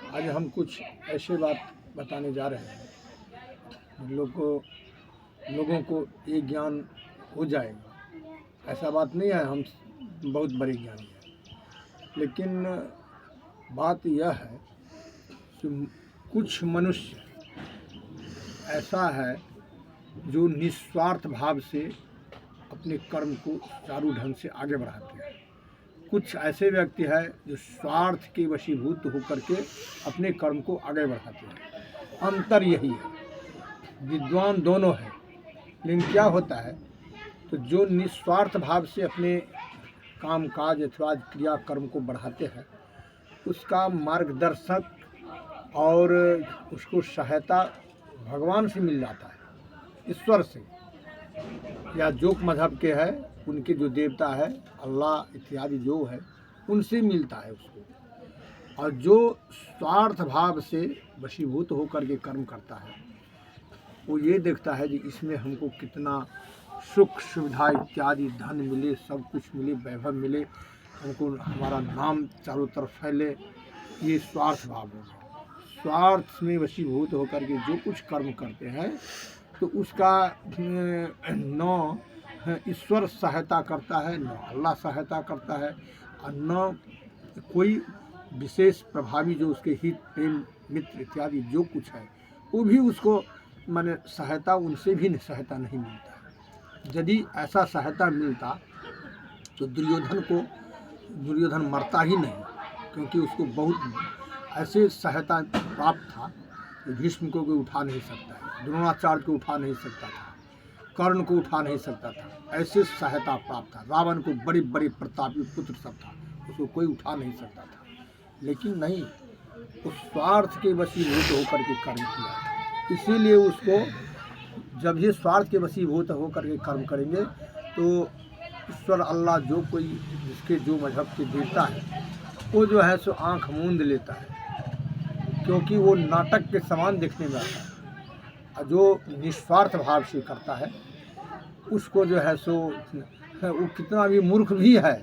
आज हम कुछ ऐसे बात बताने जा रहे हैं लोगों को ये ज्ञान हो जाएगा। ऐसा बात नहीं है हम बहुत बड़े ज्ञानी हैं, लेकिन बात यह है कि कुछ मनुष्य ऐसा है जो निस्वार्थ भाव से अपने कर्म को चारू ढंग से आगे बढ़ाते हैं। कुछ ऐसे व्यक्ति हैं जो स्वार्थ के वशीभूत होकर के अपने कर्म को आगे बढ़ाते हैं। अंतर यही है, विद्वान दोनों है, लेकिन क्या होता है तो जो निस्वार्थ भाव से अपने काम काज अथवा क्रिया कर्म को बढ़ाते हैं, उसका मार्गदर्शक और उसको सहायता भगवान से मिल जाता है, ईश्वर से, या जो मजहब के है उनके जो देवता है अल्लाह इत्यादि जो है उनसे मिलता है उसको। और जो स्वार्थ भाव से वशीभूत होकर के कर्म करता है वो ये देखता है कि इसमें हमको कितना सुख सुविधा इत्यादि धन मिले, सब कुछ मिले, वैभव मिले, हमको हमारा नाम चारों तरफ फैले, ये स्वार्थ भाव होगा। स्वार्थ में वशीभूत होकर के जो कुछ कर्म करते हैं तो उसका न ईश्वर सहायता करता है, न अल्लाह सहायता करता है, और न कोई विशेष प्रभावी जो उसके हित प्रेम मित्र इत्यादि जो कुछ है वो भी उसको माने सहायता, उनसे भी सहायता नहीं मिलता है। यदि ऐसा सहायता मिलता तो दुर्योधन मरता ही नहीं, क्योंकि उसको बहुत ऐसे सहायता प्राप्त था कि भीष्म को कोई उठा नहीं सकता है, द्रोणाचार्य को उठा नहीं सकता था, कर्ण को उठा नहीं सकता था, ऐसे सहायता प्राप्त था। रावण को बड़े बड़े प्रतापी पुत्र सब था, उसको कोई उठा नहीं सकता था, लेकिन नहीं, उस स्वार्थ के वशीभूत होकर के कर्म किया। इसीलिए उसको जब ये स्वार्थ के वशीभूत होकर के कर्म करेंगे तो ईश्वर अल्लाह जो कोई जिसके जो मजहब के देवता है वो जो है सो आँख मूंद लेता है, क्योंकि वो नाटक के समान देखने में आता है। और जो निस्वार्थ भाव से करता है उसको जो है सो वो कितना भी मूर्ख भी है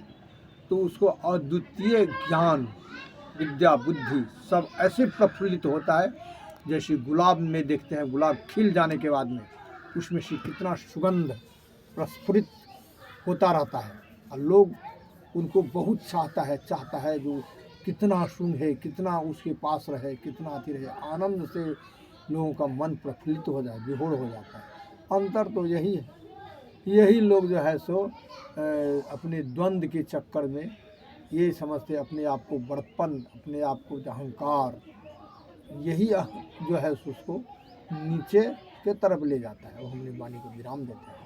तो उसको अद्वितीय ज्ञान विद्या बुद्धि सब ऐसे प्रफुल्लित होता है, जैसे गुलाब में देखते हैं, गुलाब खिल जाने के बाद में उसमें से कितना सुगंध प्रस्फुरित होता रहता है, और लोग उनको बहुत चाहता है जो कितना सूंघे, कितना उसके पास रहे, कितना आती रहे, आनंद से लोगों का मन प्रफुल्लित हो जाए, विभोर हो जाता है। अंतर तो यही है, यही लोग जो है सो अपने द्वंद्व के चक्कर में ये समझते अपने आप को बड़प्पन, अपने आप को अहंकार, यही जो है उसको नीचे के तरफ ले जाता है। वो हमने वाणी को विराम देते हैं।